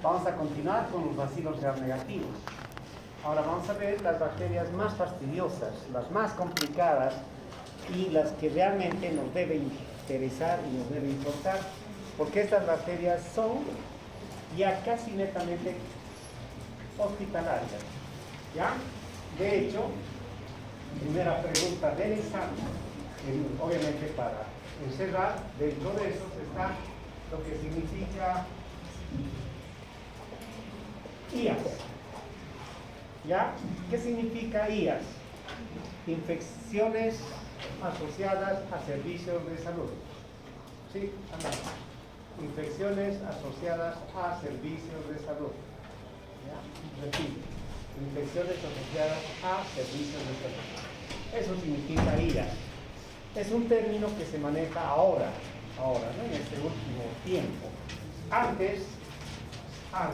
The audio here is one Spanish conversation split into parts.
Vamos a continuar con los bacilos gram negativos. Ahora vamos a ver las bacterias más fastidiosas, las más complicadas y las que realmente nos deben interesar y nos deben importar, porque estas bacterias son ya casi netamente hospitalarias. ¿Ya? De hecho, primera pregunta del examen, obviamente para encerrar, dentro de eso está lo que significa IAS. ¿Ya? ¿Qué significa IAS? Infecciones asociadas a servicios de salud. ¿Sí? Andamos. Infecciones asociadas a servicios de salud. ¿Ya? Repito. Infecciones asociadas a servicios de salud. Eso significa IAS. Es un término que se maneja ahora, ¿no? En este último tiempo. Antes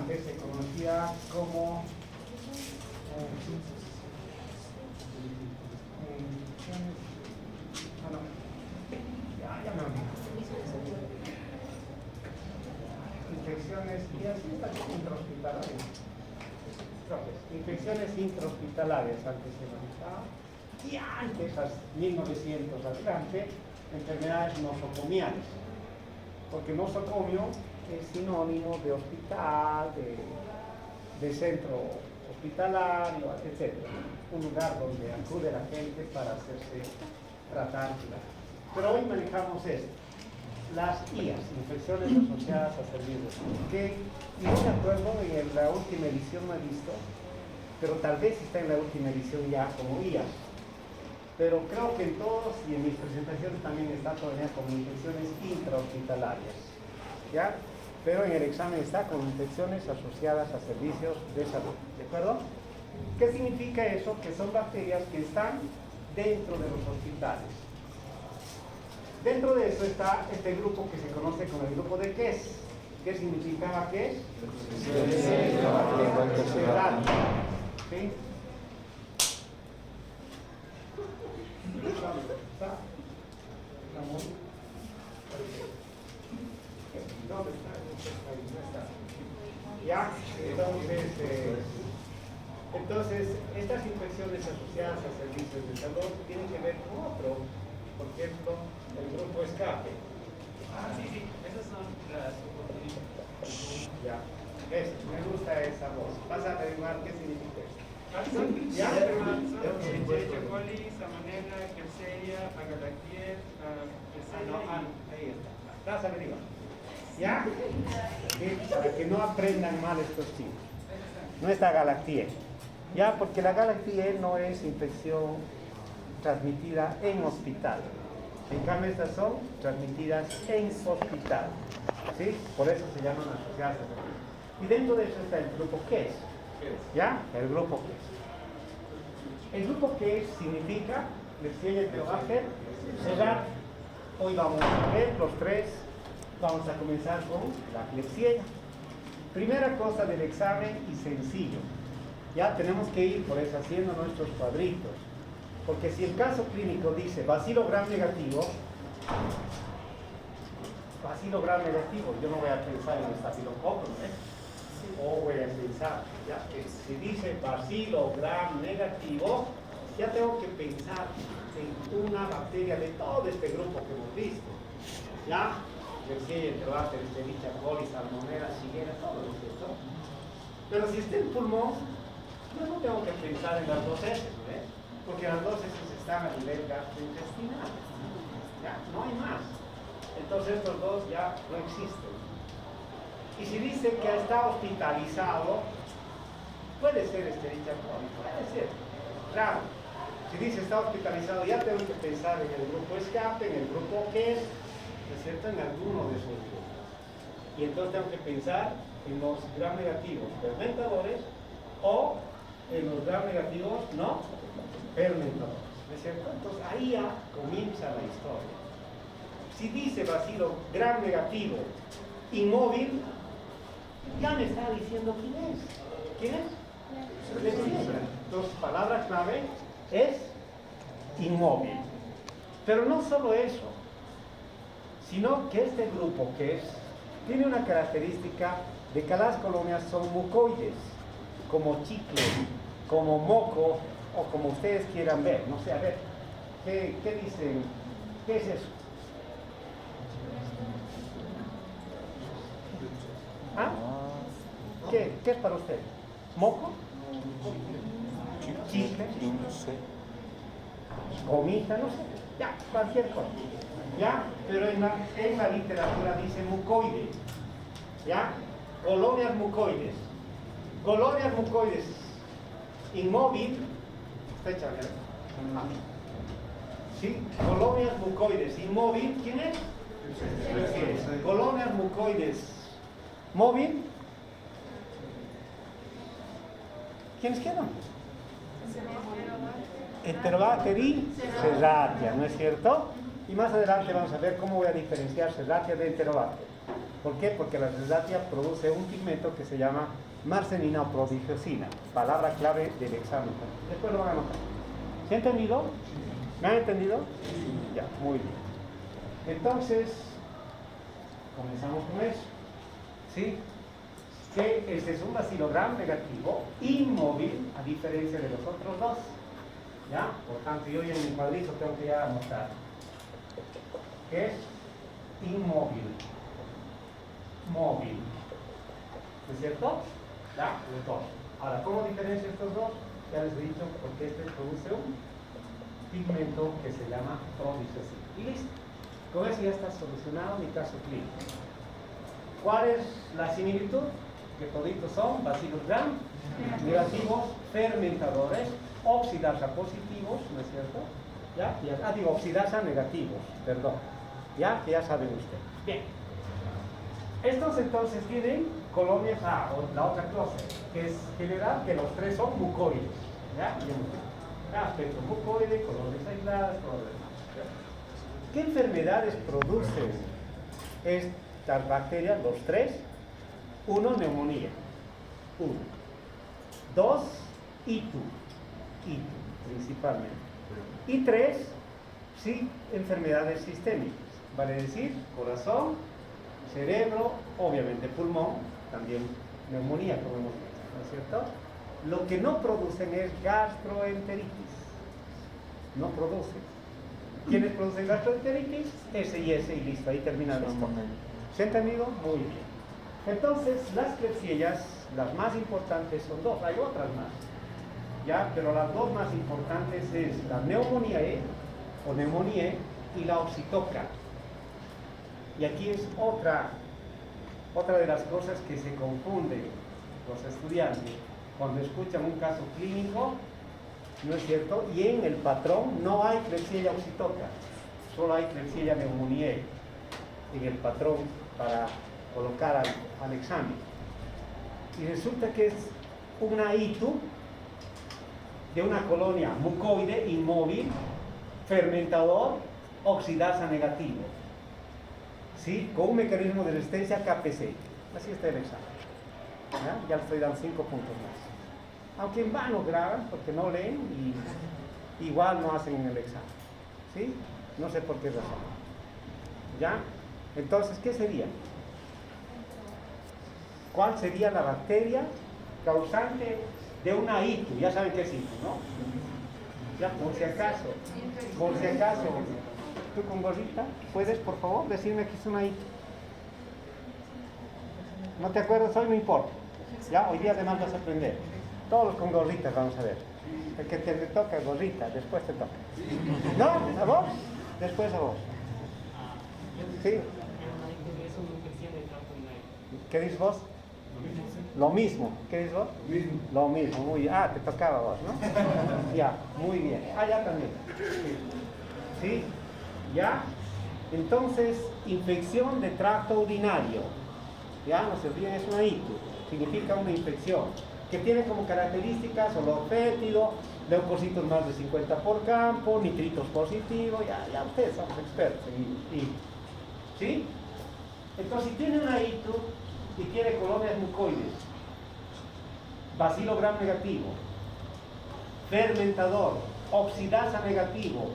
se conocía como infecciones y así intrahospitalarias. Infecciones intrahospitalarias antes se manejaba, y antes, a 1900 adelante, enfermedades nosocomiales, porque nosocomio es sinónimo de hospital, de centro hospitalario, etc. Un lugar donde acude la gente para hacerse tratar. Pero hoy manejamos esto. Las IAS, infecciones asociadas a servicios, que no me acuerdo, en la última edición no he visto, pero tal vez está en la última edición ya como IAS. Pero creo que en todos y en mis presentaciones también está todavía como infecciones intrahospitalarias. ¿Ya? Pero en el examen está con infecciones asociadas a servicios de salud. ¿De acuerdo? ¿Qué significa eso? Que son bacterias que están dentro de los hospitales. Dentro de eso está este grupo que se conoce como el grupo de KES. ¿Qué significa KES? ¿Sí? ¿Dónde está? Ya, entonces, estas infecciones asociadas a servicios de salud tienen que ver con otro, por ejemplo, el grupo escape. Sí, esas son las oportunidades. Ya, me gusta esa voz. Vas a averiguar qué significa eso. Ya, Escherichia coli, Salmonella, Klebsiella, Agalactiae, ahí está. Vas a averiguar. ¿Ya? ¿Sí? Para que no aprendan mal estos chicos. No está Galactiae. ¿Ya? Porque la Galactiae no es infección transmitida en hospital. En cambio, estas son transmitidas en hospital. ¿Sí? Por eso se llaman asociadas. Y dentro de eso está el grupo KES. ¿Ya? El grupo KES. El grupo KES significa, Klebsiella, Enterobacer, cerrar. Hoy vamos a ver los tres. Vamos a comenzar con la Klebsiella. Primera cosa del examen y sencillo. Ya tenemos que ir por eso haciendo nuestros cuadritos. Porque si el caso clínico dice bacilo gram negativo, yo no voy a pensar en estafilococcus, o voy a pensar, ya, si dice bacilo gram negativo, ya tengo que pensar en una bacteria de todo este grupo que hemos visto. ¿Ya? Klebsiella, Enterobacer, Escherichia coli, Salmonella, Shigella, todo lo que son. Pero si está en pulmón, yo no tengo que pensar en las dos heces, porque las dos heces están a nivel gastrointestinal. Ya, no hay más. Entonces estos dos ya no existen. Y si dice que está hospitalizado, puede ser Escherichia coli, puede ser. Claro, si dice está hospitalizado, ya tengo que pensar en el grupo escape, en el grupo KES, ¿no es cierto?, en alguno de esos grupos. Y entonces tengo que pensar en los gram negativos fermentadores o en los gram negativos no fermentadores, ¿no es cierto? Entonces ahí ya comienza la historia. Si dice bacilo gram negativo inmóvil, ya me está diciendo quién es. ¿Quién es? Klebsiella. Entonces, palabra clave es inmóvil. Pero no solo eso, sino que este grupo que es tiene una característica de que las colonias son mucoides, como chicle, como moco, o como ustedes quieran ver. No sé, a ver, ¿qué dicen? ¿Qué es eso? ¿Ah? ¿Qué es para ustedes? ¿Moco? ¿Chicle? Gomita, no sé, ya, cualquier cosa, ya, pero en la literatura dice mucoide, ya, colonias mucoides, inmóvil, fecha, sí, colonias mucoides, inmóvil, ¿quién es? Colonias mucoides, móvil, ¿quiénes quedan? Enterobacter y Serratia, ¿no es cierto? Y más adelante vamos a ver cómo voy a diferenciar Serratia de Enterobacter. ¿Por qué? Porque la Serratia produce un pigmento que se llama marcenina o prodigiosina, palabra clave del examen. Después lo van a anotar. ¿Se ha entendido? ¿Me han entendido? Ya, muy bien. Entonces, comenzamos con eso. ¿Sí? Que este es un bacilogramo negativo inmóvil, a diferencia de los otros dos. ¿Ya? Por tanto, yo ya en mi cuadrito tengo que ya anotar que es inmóvil, móvil, ¿no es cierto? ¿Ya? Los dos. Ahora, ¿cómo diferencio estos dos? Ya les he dicho, porque este produce un pigmento que se llama prodigiosina. Y listo. Con eso ya está solucionado mi caso clínico. ¿Cuál es la similitud? Que toditos son bacillus-gram negativos, fermentadores, oxidasa positivos, ¿no es cierto? ¿Ya? Digo, oxidasa negativos, perdón. ¿Ya? Que ya saben ustedes. Bien. Estos entonces tienen colonias o la otra cosa, que es general, que los tres son mucoides. ¿Ya? Aspecto mucoide, colonias aisladas, todo lo demás. ¿Ya? ¿Qué enfermedades producen estas bacterias, los tres? Uno, neumonía. Uno. Dos, ITU, principalmente. Y tres, sí, enfermedades sistémicas, vale decir, corazón, cerebro, obviamente pulmón, también neumonía, como hemos visto, ¿no es cierto? Lo que no producen es gastroenteritis, no producen. ¿Quiénes producen gastroenteritis? S y listo, ahí termina la historia. ¿Se ha entendido? Muy bien. Entonces, las Klebsiellas, las más importantes son dos, hay otras más. ¿Ya? Pero las dos más importantes es la Pneumoniae o Pneumoniae y la Oxytoca. Y aquí es otra de las cosas que se confunden los estudiantes cuando escuchan un caso clínico, ¿no es cierto? Y en el patrón no hay Klebsiella oxytoca, solo hay Klebsiella pneumoniae en el patrón para colocar al examen. Y resulta que es una ITU de una colonia mucoide inmóvil, fermentador, oxidasa negativo, ¿sí? Con un mecanismo de resistencia KPC. Así está el examen. Ya le estoy dando 5 puntos más. Aunque en vano graban porque no leen y igual no hacen en el examen, ¿sí? No sé por qué razón. ¿Ya? Entonces, ¿qué sería? ¿Cuál sería la bacteria causante de una ITU? Ya saben qué es ITU, ¿no? Ya, por si acaso, tú con gorrita, ¿puedes por favor decirme que es una ITU? ¿No te acuerdas hoy? No importa. Ya, hoy día además vas a aprender. Todos con gorritas vamos a ver. El que te toca gorrita, después te toca. ¿No? ¿A vos? Después a vos. ¿Sí? ¿Qué dices vos? Lo mismo. ¿Qué dices vos? Lo mismo, muy bien. Ah, te tocaba a vos, ¿no? Ya, muy bien. Ah, ya también. ¿Sí? ¿Ya? Entonces, infección de tracto urinario. Ya, no se olviden, es una ITU. Significa una infección que tiene como características olor fétido, leucocitos más de 50 por campo, nitritos positivos, ya ustedes son expertos en ITU. ¿Sí? Entonces, si tiene una ITU y tiene colonias mucoides, bacilo-gram negativo, fermentador, oxidasa negativo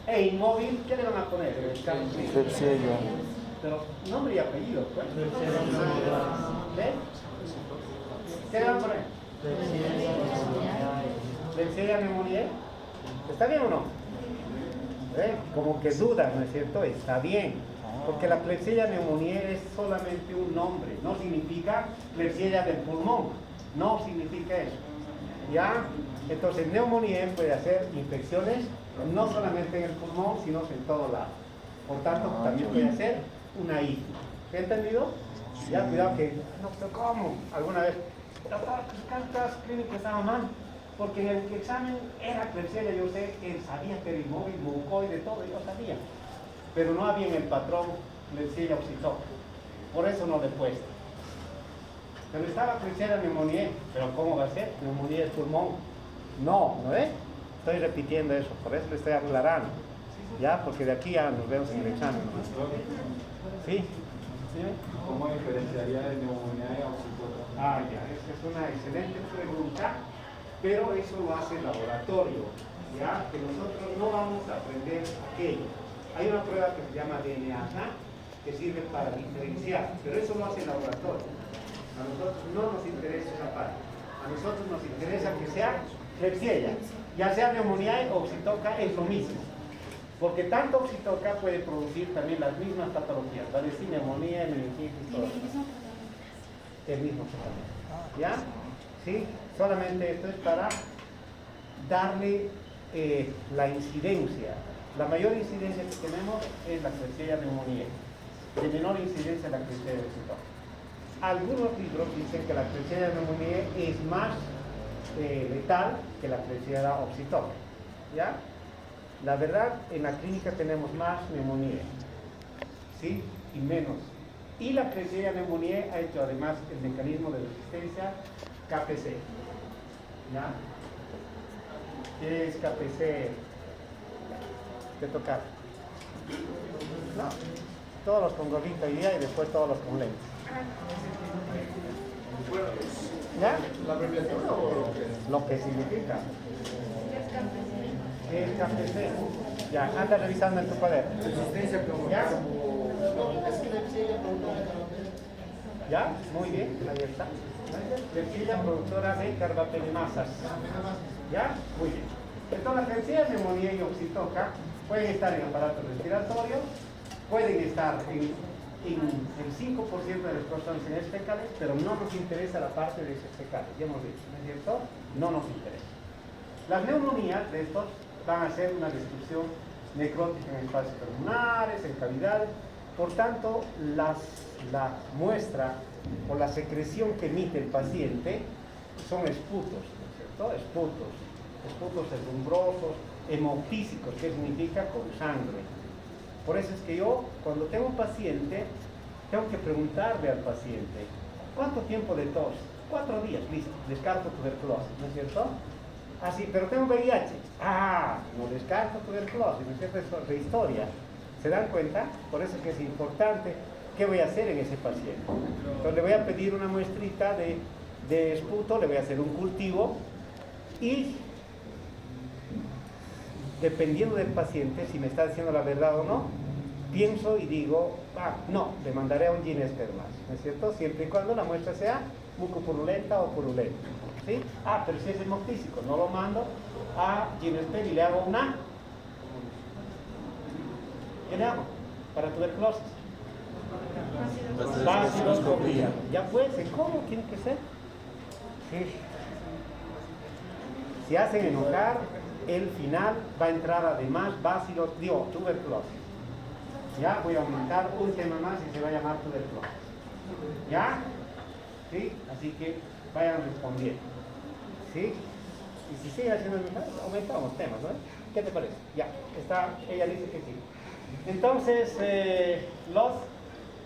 e inmóvil, ¿qué le van a poner? Klebsiella. pero nombre y apellido, pues. ¿Ve? ¿Qué le van a poner? Klebsiella pneumoniae. ¿Está bien o no? ¿Ve? Como que dudan, ¿no es cierto? Está bien. Porque la Klebsiella pneumoniae es solamente un nombre. No significa Klebsiella del pulmón. No significa eso. ¿Ya? Entonces, neumonía puede hacer infecciones no solamente en el pulmón, sino en todo lado. Por tanto, también puede hacer una I. ¿Se ha entendido? Ya, cuidado que, no, pero ¿cómo? Alguna vez, doctor, ¿cuántas clínicas estaban mal? Porque en el examen era Klebsiella, yo sé que sabía perimóvil, mucoide, todo, yo sabía. Pero no había en el patrón Klebsiella oxitoca. Por eso no le he puesto. Pero estaba Klebsiella pneumoniae, pero ¿cómo va a ser? Neumonía del pulmón. No, ¿no es? Estoy repitiendo eso, por eso le estoy aclarando. Ya, porque de aquí ya nos vemos en el examen. ¿Sí? ¿Sí? ¿Cómo diferenciaría de neumonía a oxitocina? Ah, ya, esa es una excelente pregunta, pero eso lo hace el laboratorio. Ya, que nosotros no vamos a aprender aquello. Hay una prueba que se llama DNA, que sirve para diferenciar, pero eso lo hace el laboratorio. A nosotros no nos interesa esa parte. A nosotros nos interesa que sea Klebsiella, ya sea neumonía o oxitoca, es lo mismo. Porque tanto oxitoca puede producir también las mismas patologías, va a decir neumonía, meningitis, todo. El mismo tratamiento. ¿Ya? ¿Sí? Solamente esto es para darle la incidencia. La mayor incidencia que tenemos es la Klebsiella pneumoniae. De menor incidencia la Klebsiella oxitoca. Algunos libros dicen que la Klebsiella pneumoniae es más letal que la Klebsiella oxitoca. ¿Ya? La verdad, en la clínica tenemos más neumonía, ¿sí? Y menos. Y la Klebsiella pneumoniae ha hecho además el mecanismo de resistencia KPC. ¿Ya? ¿Qué es KPC? ¿Te toca? No. Todos los con gorrito hoy día y después todos los con lentes. ¿Ya? ¿La abreviatura o lo que? Lo que significa. El KPC. Ya, anda revisando en tu cuaderno. Resistencia como... ¿Ya? Es Klebsiella ¿Ya? Muy bien, ahí está. Klebsiella productora de carbapenemasas. ¿Ya? Muy bien. Entonces, la Klebsiella pneumoniae y oxitoca pueden estar en aparatos respiratorios, pueden estar en el 5% de las personas en heces fecales, pero no nos interesa la parte de heces fecales, ya hemos dicho, ¿no es cierto? No nos interesa. Las neumonías de estos van a ser una destrucción necrótica en espacios pulmonares, en cavidades, por tanto, la muestra o la secreción que emite el paciente son esputos, ¿no es cierto? Esputos herrumbrosos, hemoptísicos, que significa con sangre. Por eso es que yo, cuando tengo un paciente, tengo que preguntarle al paciente, ¿cuánto tiempo de tos? 4 días, listo, descarto tuberculosis, ¿no es cierto? Ah, sí, pero tengo VIH. Ah, no descarto tuberculosis, ¿no es cierto? Es otra historia. ¿Se dan cuenta? Por eso es que es importante, ¿qué voy a hacer en ese paciente? Entonces le voy a pedir una muestrita de esputo, le voy a hacer un cultivo y dependiendo del paciente, si me está diciendo la verdad o no, pienso y digo, no, le mandaré a un Ginester más, ¿no es cierto? Siempre y cuando la muestra sea mucopurulenta o purulenta, ¿sí? Pero si es hemoptísico, no lo mando a Ginester y le hago una... ¿Qué le hago? Para tuberculosis. Vaciloscopía. Ya pues, ¿cómo tiene que ser? Sí. Si hacen enojar, el final va a entrar además tuberculosis. Ya voy a aumentar un tema más y se va a llamar tuberculosis. ¿Ya? ¿Sí? Así que vayan respondiendo. ¿Sí? Y si sigue haciendo el mismo, aumentamos temas, ¿no? ¿Qué te parece? Ya, ella dice que sí. Entonces,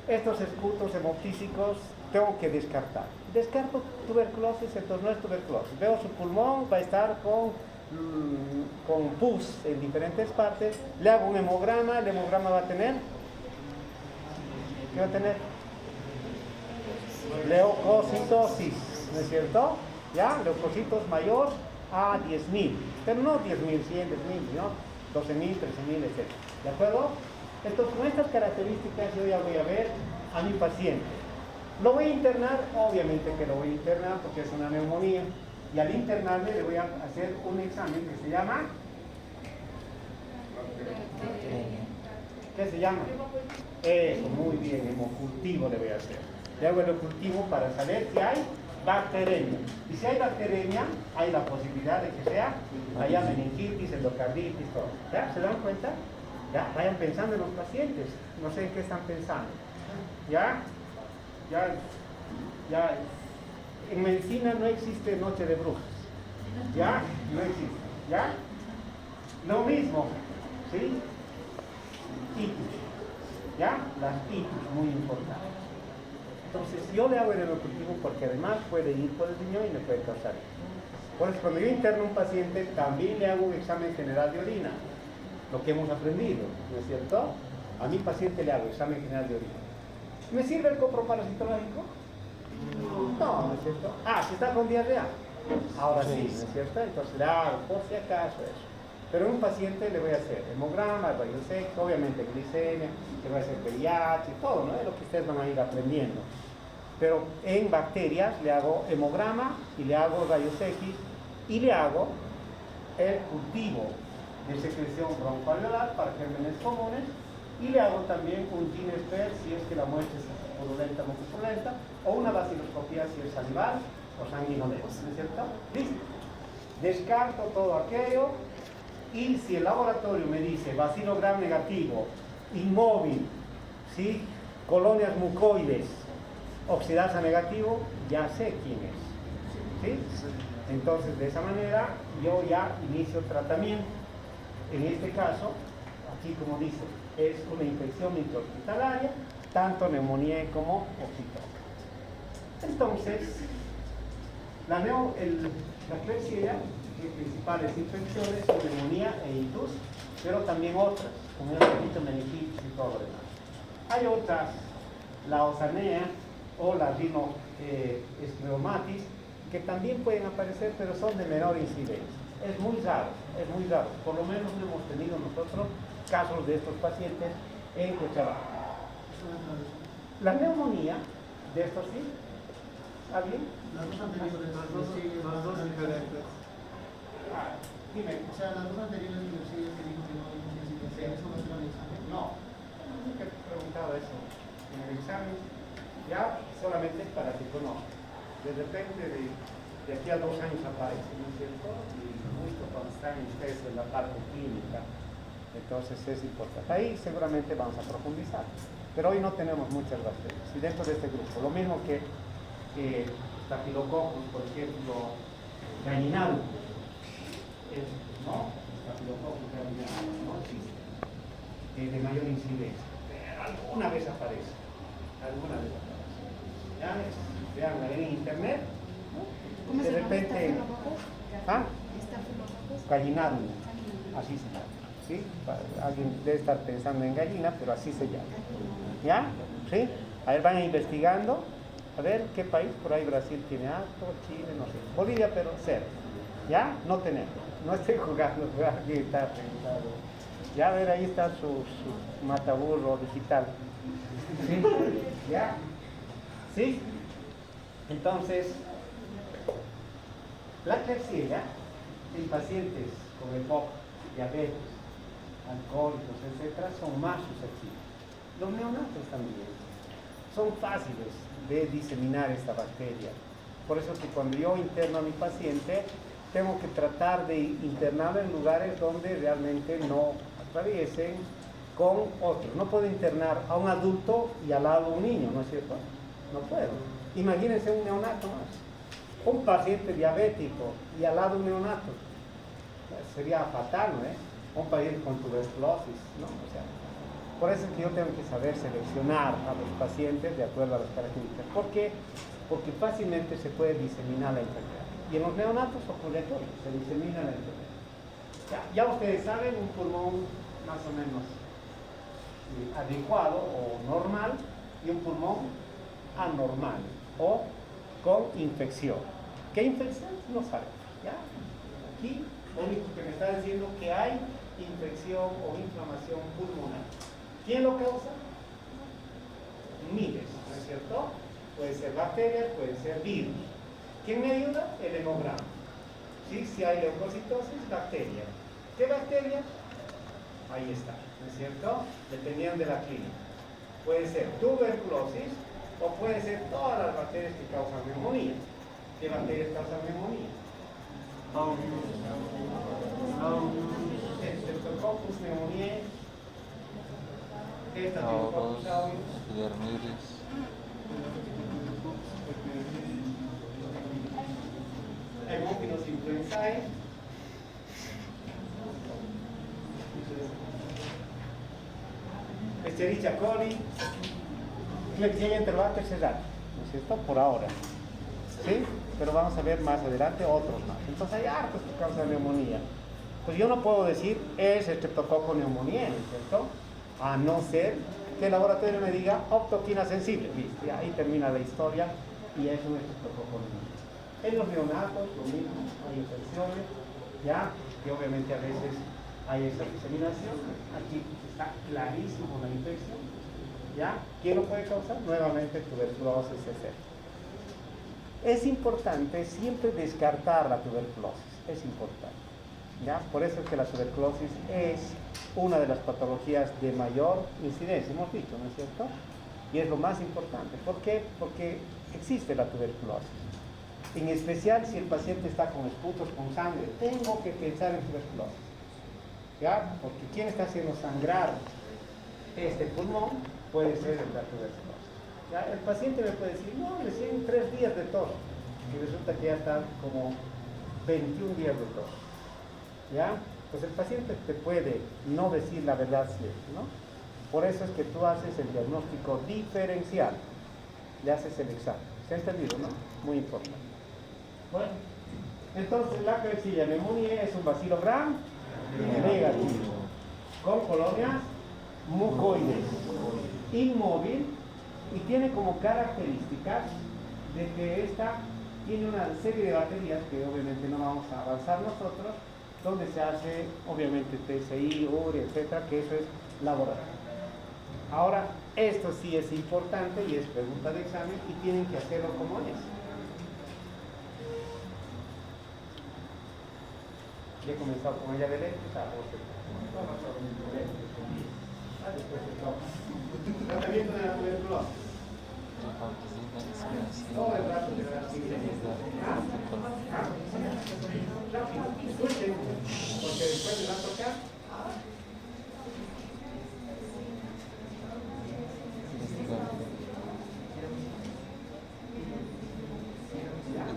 estos esputos hemoptísicos tengo que descartar. Descarto tuberculosis, entonces no es tuberculosis. Veo su pulmón, va a estar con pus en diferentes partes. Le hago un hemograma, el hemograma va a tener... ¿Qué va a tener? Leucocitosis, ¿no es cierto? ¿Ya? Leucocitos mayor a 10.000. Pero no 10.000, 100, 10.000, ¿no? 12.000, 13.000, etc. ¿De acuerdo? Entonces, con estas características yo ya voy a ver a mi paciente. ¿Lo voy a internar? Obviamente que lo voy a internar porque es una neumonía. Y al internarle le voy a hacer un examen que se llama... ¿Qué se llama? Eso, muy bien, hemocultivo le voy a hacer. Le hago el cultivo para saber si hay bacteremia. Y si hay bacteremia, hay la posibilidad de que haya meningitis, endocarditis, todo. ¿Ya? ¿Se dan cuenta? Ya, vayan pensando en los pacientes. No sé en qué están pensando. ¿Ya? Ya. En medicina no existe noche de brujas. ¿Ya? No existe. ¿Ya? Lo mismo. ¿Sí? Itus. ¿Ya? Las itus, muy importantes. Entonces, yo le hago el hemocultivo porque además puede ir por el riñón y me puede causar eso. Por eso, cuando yo interno a un paciente, también le hago un examen general de orina. Lo que hemos aprendido, ¿no es cierto? A mi paciente le hago examen general de orina. ¿Me sirve el coproparasitológico? No, ¿no es cierto? Ah, si está con diarrea. Ahora sí, ¿no es cierto? Entonces le hago, por si acaso, eso. Pero a un paciente le voy a hacer hemograma, rayos X, obviamente glicemia, le voy a hacer VIH, todo, ¿no? Es lo que ustedes van a ir aprendiendo. Pero en bacterias le hago hemograma y le hago rayos X y le hago el cultivo de secreción broncoalveolar para gérmenes comunes y le hago también un GeneSpert si es que la muestra es purulenta o mucopurulenta o una vaciloscopía si es salival o sanguinolenta, ¿no es cierto? Listo. Descarto todo aquello. Y si el laboratorio me dice bacilo gram negativo, inmóvil, ¿sí? Colonias mucoides, oxidasa negativo, ya sé quién es. ¿Sí? Entonces, de esa manera, yo ya inicio tratamiento. En este caso, aquí como dice, es una infección intrahospitalaria, tanto neumonía como oxitocina. Entonces, la Klebsiella, principales infecciones son neumonía e itus, pero también otras, como el repito, meningitis y todo lo demás. Hay otras, la osanea o la rinoescleromatis, que también pueden aparecer, pero son de menor incidencia. Es muy raro, por lo menos no hemos tenido nosotros casos de estos pacientes en Cochabamba. La neumonía de estos sí, ¿alguien? Las dos anteriores, las dos diferentes. Dime. O sea, las dos anteriores biopsias que dijo que no hay incidencia, ¿eso no será el examen? No, nunca he preguntado eso en el examen, ya solamente para que conozcan. De repente, de aquí a 2 años aparece, ¿no es cierto? Y justo cuando están ustedes en la parte clínica, entonces es importante. Ahí seguramente vamos a profundizar, pero hoy no tenemos muchas bacterias. Y dentro de este grupo, lo mismo que Staphylococcus, por ejemplo, gallinal, no, Staphylococcus gallinal no existe, de mayor incidencia, pero alguna vez aparece, ¿ya? Vean en internet, ¿no? De repente, ¿ah? Gallinal, así se llama, ¿sí? Alguien debe estar pensando en gallina, pero así se llama, ¿ya? ¿Sí? A ver, vayan investigando. A ver, ¿qué país? Por ahí Brasil tiene alto, Chile, no sé. Bolivia, pero cero. ¿Ya? No tenemos. No estoy jugando, aquí está pensado. Ya, a ver, ahí está su mataburro digital. ¿Sí? ¿Ya? ¿Sí? Entonces, la Klebsiella en pacientes con EPOC, diabetes, alcohólicos, etc., son más susceptibles. Los neonatos también son fáciles de diseminar esta bacteria. Por eso que cuando yo interno a mi paciente, tengo que tratar de internarlo en lugares donde realmente no atraviesen con otros. No puedo internar a un adulto y al lado un niño, ¿no es cierto? No puedo. Imagínense un neonato más. Un paciente diabético y al lado un neonato. Sería fatal, ¿no? Un paciente con tuberculosis, ¿no? O sea, por eso es que yo tengo que saber seleccionar a los pacientes de acuerdo a las características. ¿Por qué? Porque fácilmente se puede diseminar la enfermedad. Y en los neonatos ocurre todo, se disemina la enfermedad. Ya ustedes saben, un pulmón más o menos adecuado o normal y un pulmón anormal o con infección. ¿Qué infección? No sabemos. ¿Ya? Aquí lo único que me está diciendo que hay infección o inflamación pulmonar. ¿Quién lo causa? Miles, ¿no es cierto? Puede ser bacterias, puede ser virus. ¿Quién me ayuda? El hemograma. ¿Sí? Si hay leucocitosis, bacteria. ¿Qué bacteria? Ahí está, ¿no es cierto? Dependiendo de la clínica. Puede ser tuberculosis o puede ser todas las bacterias que causan neumonía. ¿Qué bacterias causan neumonía? Streptococcus pneumoniae, Staphylococcus aureus, Epidermidis. Haemophilus influenzae, Escherichia coli, Klebsiella enterobaacter ¿no es cierto? Por ahora. ¿Sí? Pero vamos a ver más adelante otros más. Entonces hay hartos que causan neumonía. Pues yo no puedo decir es Streptococcus pneumoniae, ¿no es cierto? A no ser que el laboratorio me diga optoquina sensible. ¿Viste? Y ahí termina la historia y es un Streptococcus pneumoniae. En los neonatos, lo mismo, hay infecciones, ya, que obviamente a veces hay esa diseminación. Aquí está clarísimo la infección, ya. ¿Quién lo puede causar? Nuevamente tuberculosis, etc. Es importante siempre descartar la tuberculosis, es importante, ya. Por eso es que la tuberculosis es una de las patologías de mayor incidencia, hemos dicho, ¿no es cierto? Y es lo más importante. ¿Por qué? Porque existe la tuberculosis. En especial si el paciente está con esputos con sangre, tengo que pensar en tuberculosis, ¿ya? Porque quien está haciendo sangrar este pulmón puede ser la tuberculosis, ¿ya? El paciente me puede decir, no, recién 3 días de tos, y resulta que ya está como 21 días de tos, ¿ya? Pues el paciente te puede no decir la verdad siempre, ¿no? Por eso es que tú haces el diagnóstico diferencial, le haces el examen. ¿Se ha entendido, no? Muy importante. Bueno, entonces la Klebsiella pneumoniae es un bacilo gram negativo, con colonias mucoides, inmóvil, y tiene como características de que esta tiene una serie de baterías que obviamente no vamos a avanzar nosotros, donde se hace obviamente TSI, URI, etcétera, que eso es laboratorio. Ahora, esto sí es importante y es pregunta de examen y tienen que hacerlo como es. Ya he comenzado con ella de eléctrica o después se toma. Tratamiento de la tuberculosis. Todo el rato de la escuchen, porque después les va a tocar.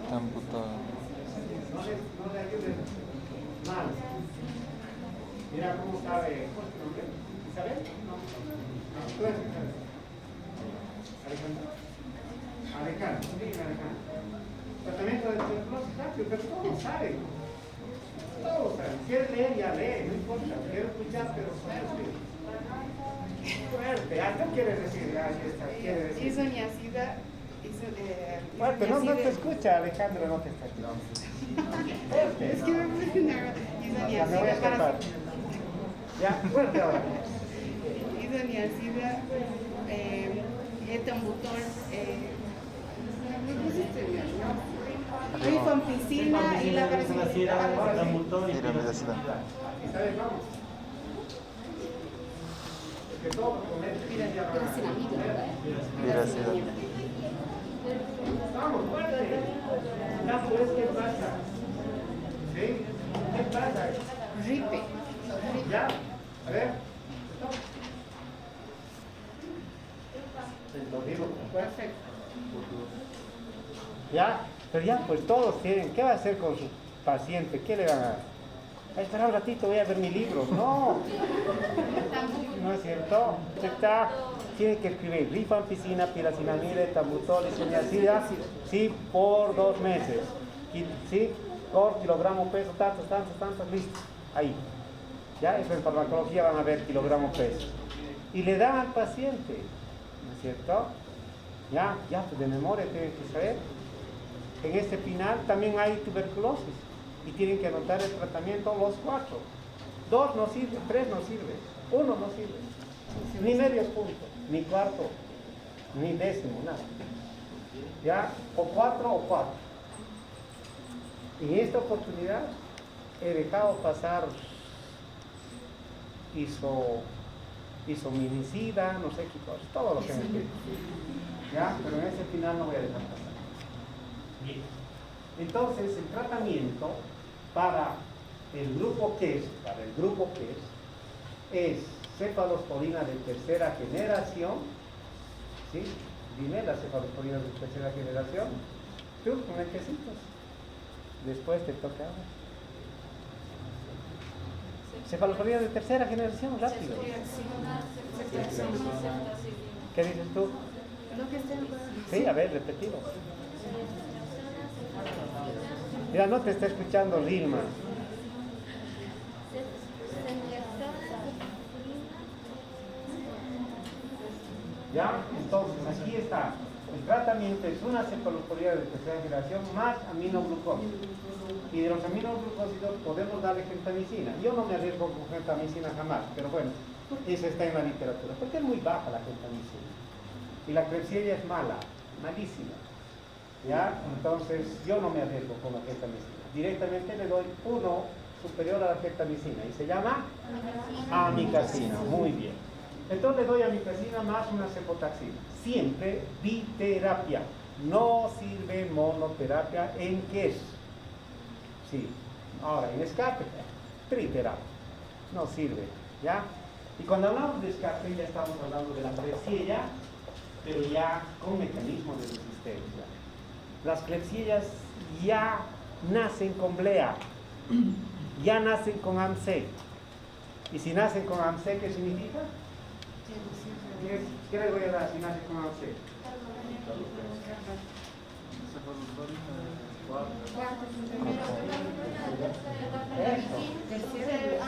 Está amputado. No le ayuden mal. Mira cómo sabe. ¿Cómo es tu nombre? ¿Isabel? No. ¿Tú eres Isabel? ¿Alejandro? Alejandro, sí, Alejandro. Tratamiento de tuberculosis rápido, pero todos saben. Todos saben. Si quieres leer, ya lee, no importa. Quiero escuchar, pero fuerte. Fuerte. ¿Qué quieres decir? ¿Quieres decir? Isoniazida. Fuerte, no te escucha, Alejandro, no te está escuchando. Fuerte. Es que me puse nerviosa. Ya me voy a escapar. Ya, fuerte ahora. Isoniazida, etambutol, rifampicina y la Tiramidacida. ¿Sabes? Vamos. Es que todo con Viracida. Vamos, fuerte. Ya, pues, ¿qué pasa? ¿Sí? ¿Qué pasa? ripe. Ya, a ver. Lo digo. Perfecto. Ya, pero ya, pues todos tienen. ¿Qué va a hacer con su paciente? ¿Qué le van a dar? Espera un ratito, voy a ver mi libro. No, no es cierto. Está, tiene que escribir rifampicina, piracinamida, etambutol, isoniazida, sí, por 2 meses. Sí, por kilogramo peso, tantos, listo. Ahí. Ya, eso en farmacología van a ver kilogramo peso. Y le dan al paciente, ¿no es cierto? Ya, pues de memoria tienen que saber. En este final también hay tuberculosis y tienen que anotar el tratamiento los 4. 2 no sirve, 3 no sirve, 1 no sirve. Ni medio punto, ni cuarto, ni décimo, nada. ¿Ya? O 4 o 4. En esta oportunidad he dejado pasar isominicida, no sé qué cosa, todo lo que me pide. ¿Ya? Pero en ese final no voy a dejar pasar. Bien. Entonces, el tratamiento para el grupo QES, es cefalosporina de tercera generación. ¿Sí? Dime las cefalosporinas de tercera generación. Tú con el quesitos. Después te toca. Cefalosporina de tercera generación, rápido. ¿Qué dices tú? Lo que está Sí, a ver, repetido. Mira, no te está escuchando Lilma. ¿Ya? Entonces, aquí está. El tratamiento es una cefalosporina de tercera generación más aminoglucósidos. Y de los aminoglucósidos podemos darle gentamicina. Yo no me arriesgo con gentamicina jamás, pero bueno, eso está en la literatura. Porque es muy baja la gentamicina. Y la Klebsiella es mala, malísima. ¿Ya? Entonces, yo no me arriesgo con la gentamicina. Directamente le doy uno superior a la gentamicina y se llama amicacina. Muy bien. Entonces le doy amicacina más una cefotaxina. Siempre biterapia. No sirve monoterapia en QES. Sí. Ahora, en escape, triterapia. No sirve. ¿Ya? Y cuando hablamos de escape ya estamos hablando de la Klebsiella, pero ya con mecanismo de resistencia. Las Klebsiellas ya nacen con blea, ya nacen con AMC. Y si nacen con AMC, ¿qué significa? ¿Qué le voy a dar si nace con AMC?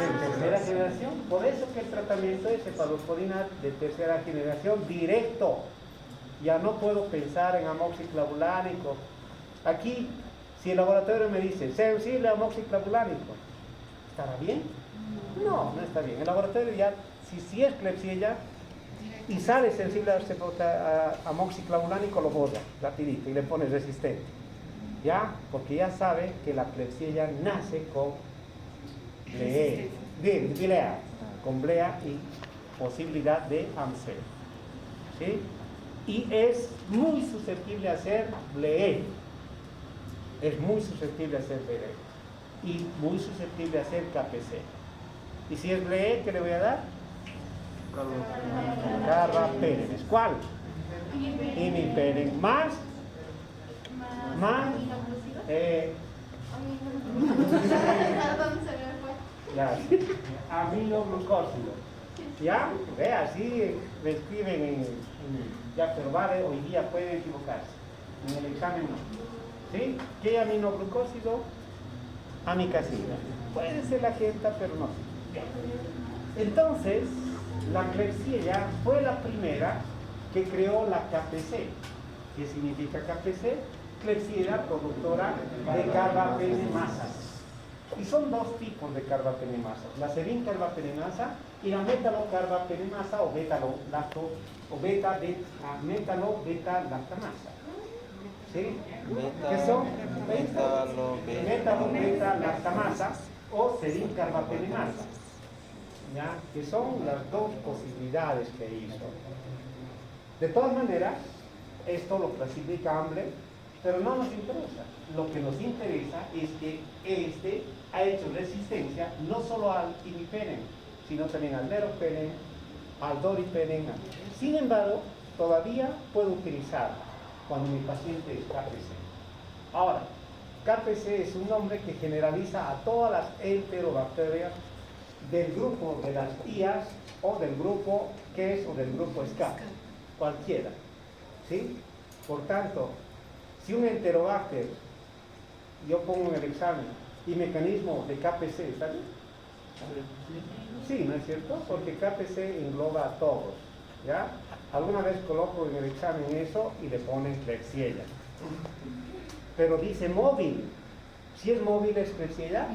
Tercera generación. Por eso que el tratamiento es cefalosporina de tercera generación directo. Ya no puedo pensar en amoxiclavulánico. Aquí, si el laboratorio me dice sensible a amoxiclavulánico, ¿estará bien? No, no está bien. El laboratorio ya, si es Klebsiella y sale sensible a amoxiclavulánico, lo borra rapidito y le pone resistente. ¿Ya? Porque ya sabe que la Klebsiella nace con blea, con blea y posibilidad de AMC. ¿Sí? Y es muy susceptible a ser BLE. Es muy susceptible a ser BLE. Y muy susceptible a ser KPC. Y si es BLE, ¿qué le voy a dar? Carbapenemes. ¿Cuál? Imipenen. Más. Ya, aminoglucósido. ¿Ya? Ve, así me escriben ya, pero vale, hoy día pueden equivocarse. En el examen no. ¿Sí? ¿Qué aminoglucósido? Amicacina. Puede ser la genta, pero no. Entonces, la Klebsiella fue la primera que creó la KPC. ¿Qué significa KPC? Klebsiella productora de carbapenemasas. Y son dos tipos de carbapenemasas, la serin-carbapenemasa y la metalocarbapenemasa o metalo-beta-lactamasa. ¿Sí? ¿Qué son? Metalo-beta-lactamasa o serin-carbapenemasa. ¿Ya? Que son las dos posibilidades que hizo. De todas maneras, esto lo clasifica Ambler, pero no nos interesa. Lo que nos interesa es que este ha hecho resistencia no solo al imipenen, sino también al meropenem, al doripenem. Sin embargo, todavía puedo utilizar cuando mi paciente es KPC. Ahora, KPC es un nombre que generaliza a todas las enterobacterias del grupo de las IAS o del grupo QES o del grupo SCAP, cualquiera. ¿Sí? Por tanto, si un enterobacter, yo pongo en el examen, y mecanismo de KPC, ¿está bien? Sí, ¿no es cierto? Porque KPC engloba a todos, ¿ya? Alguna vez coloco en el examen eso y le ponen Klebsiella. Pero dice móvil. ¿Si es móvil es Klebsiella?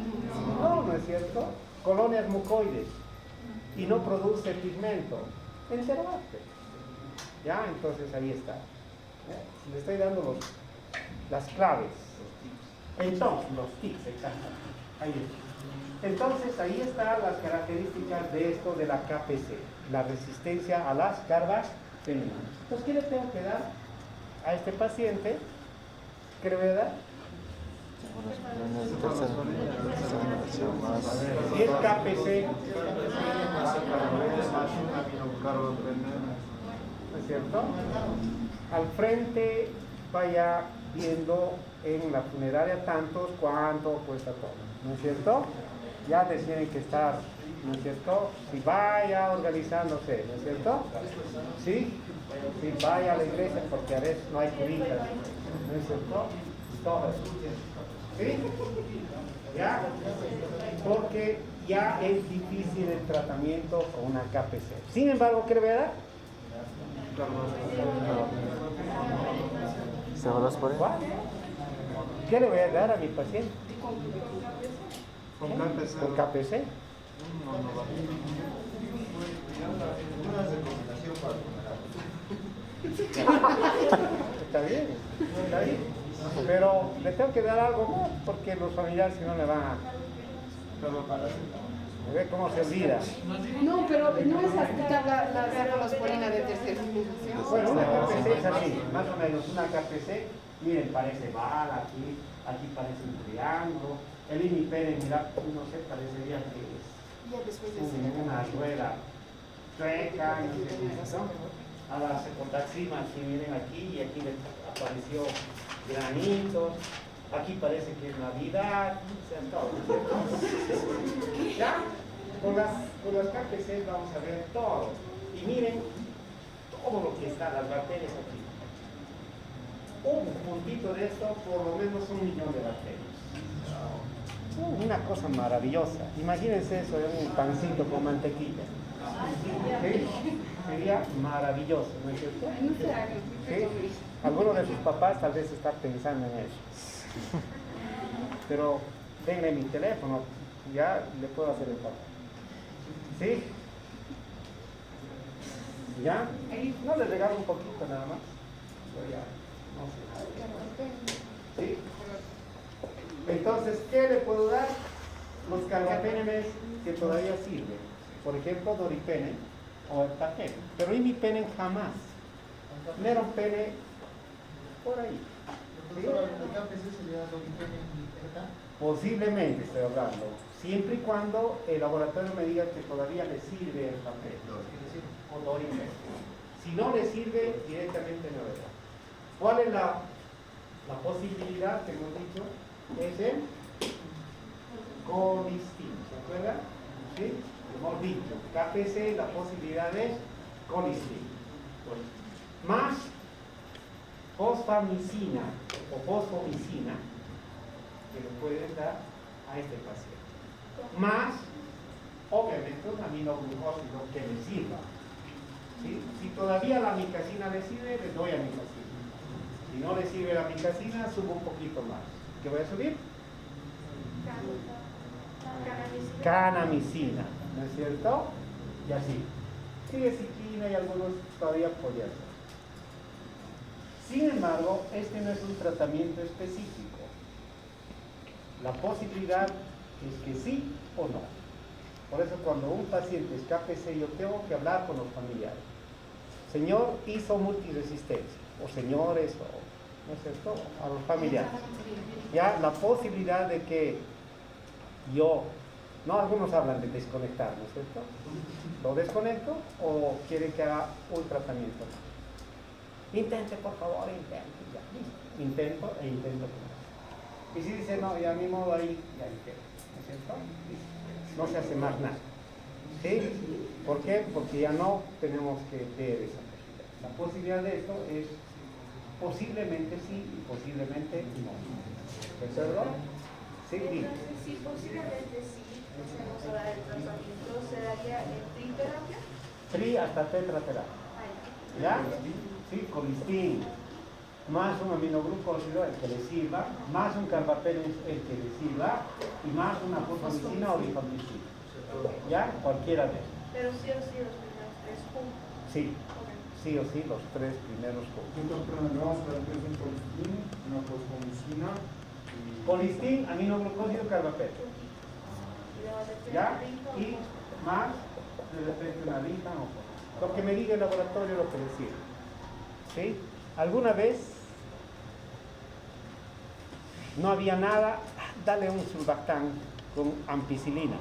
No, no es cierto. Colonias mucoides y no produce pigmento. enterarte. Ya, entonces ahí está. ¿Ya? Le estoy dando las claves. Entonces, los tips, exacto. Ahí está. Entonces, ahí están las características de esto de la KPC, la resistencia a las cargas femeninas. Entonces, ¿qué le tengo que dar a este paciente? ¿Qué le voy a dar? Si es KPC, ¿no es cierto? Al frente vaya viendo en la funeraria tantos cuánto cuesta todo, ¿no es cierto? Ya tienen que estar, ¿no es cierto? Si vaya organizándose, ¿no es cierto? Sí, si vaya a la iglesia porque a veces no hay curitas, ¿no es cierto? Todas. ¿Sí? ¿Ya? Porque ya es difícil el tratamiento con una KPC. Sin embargo, ¿qué le voy a dar? ¿Cefalosporin? ¿Cuál? ¿Qué le voy a dar a mi paciente? Con KPC. ¿Con KPC? Una recomendación para Está bien, está bien. Pero le tengo que dar algo más porque los familiares si no le van a... ¿Ve cómo se olvida? No, pero no es aplicar la cefalosporina de tercera. Bueno, una KPC es así, más o menos una KPC, miren, parece bala aquí, aquí parece un triángulo, el imipenem, mira, no sé, parecería que es una rueda chueca, no sé qué es, ¿no? A la cefotaxima, aquí miren aquí, y aquí le apareció granitos, aquí parece que es Navidad, o sea, todo, ¿cierto? ¿Ya? Con las KPC vamos a ver todo. Y miren todo lo que está, las bacterias aquí. Un puntito de esto, por lo menos 1 millón de bacterias. Una cosa maravillosa. Imagínense eso en un pancito con mantequilla. ¿Sí? Sería maravilloso, ¿no es cierto? No se hagan. ¿Sí? Algunos de sus papás tal vez están pensando en eso. Pero denle mi teléfono, ya le puedo hacer el favor. ¿Sí? ¿Ya? No le regalo un poquito nada más. Pero ya, no sé. ¿Sí? Entonces, ¿qué le puedo dar? Los carbapenemes que todavía sirven. Por ejemplo, doripenem o heptapenem. Pero imipenem jamás. Meropenem por ahí. ¿Sí? ¿El KPC sería doripenem y Erta? Posiblemente estoy hablando, siempre y cuando el laboratorio me diga que todavía le sirve el papel o doripenem. Si no le sirve, directamente no le da. ¿Cuál es la posibilidad que hemos dicho? Es el colistin, ¿se acuerdan? ¿Sí? Hemos dicho, KPC, la posibilidad es colistin. Más fosfamicina o fosfomicina que le pueden dar a este paciente. Más, obviamente, un aminoglucósido que le sirva. ¿Sí? Si todavía la amicacina le sirve, le doy amicacina. Si no le sirve la amicacina, subo un poquito más. ¿Qué voy a subir? Canamicina, ¿no es cierto? Y así. Triecitina y algunos todavía podría ser. Sin embargo, este no es un tratamiento específico. La posibilidad es que sí o no. Por eso cuando un paciente es KPC, yo tengo que hablar con los familiares. Señor, hizo multiresistencia, o señores, o, ¿no es cierto?, a los familiares. Ya, la posibilidad de que yo, no, algunos hablan de desconectar, ¿no es cierto? ¿Lo desconecto o quiere que haga un tratamiento? Intente, por favor, intente, ya, listo. Intento e intento. Y si dice, no, ya a mi modo ahí, ya ahí queda, ¿no es cierto? No se hace más nada. ¿Sí? ¿Por qué? Porque ya no tenemos que ver esa posibilidad. La posibilidad de esto es posiblemente sí y posiblemente no. ¿De acuerdo? Sí, dime. Entonces, si posiblemente sí, hacemos ahora el tratamiento, ¿se daría en triterapia? Tri hasta tetraterapia. ¿Ya? Sí, colistin, más un aminoglucósido, el que le sirva, más un carbapenem, el que le sirva, y más una fosfomicina o rifamicina. ¿Ya? Cualquiera de ellos. Pero sí o sí los primeros 3 juntos. Sí, sí o sí, los 3 primeros cursos. Entonces, le vamos a dar un colistin, una fosfomicina y... Colistin, aminoglucósido, carbapeto. Y le va a meter ¿Ya? rico, Y más, de repente una lista o lo que me diga el laboratorio, lo que decía. ¿Sí? ¿Alguna vez no había nada? Dale un sulbactán con ampicilina.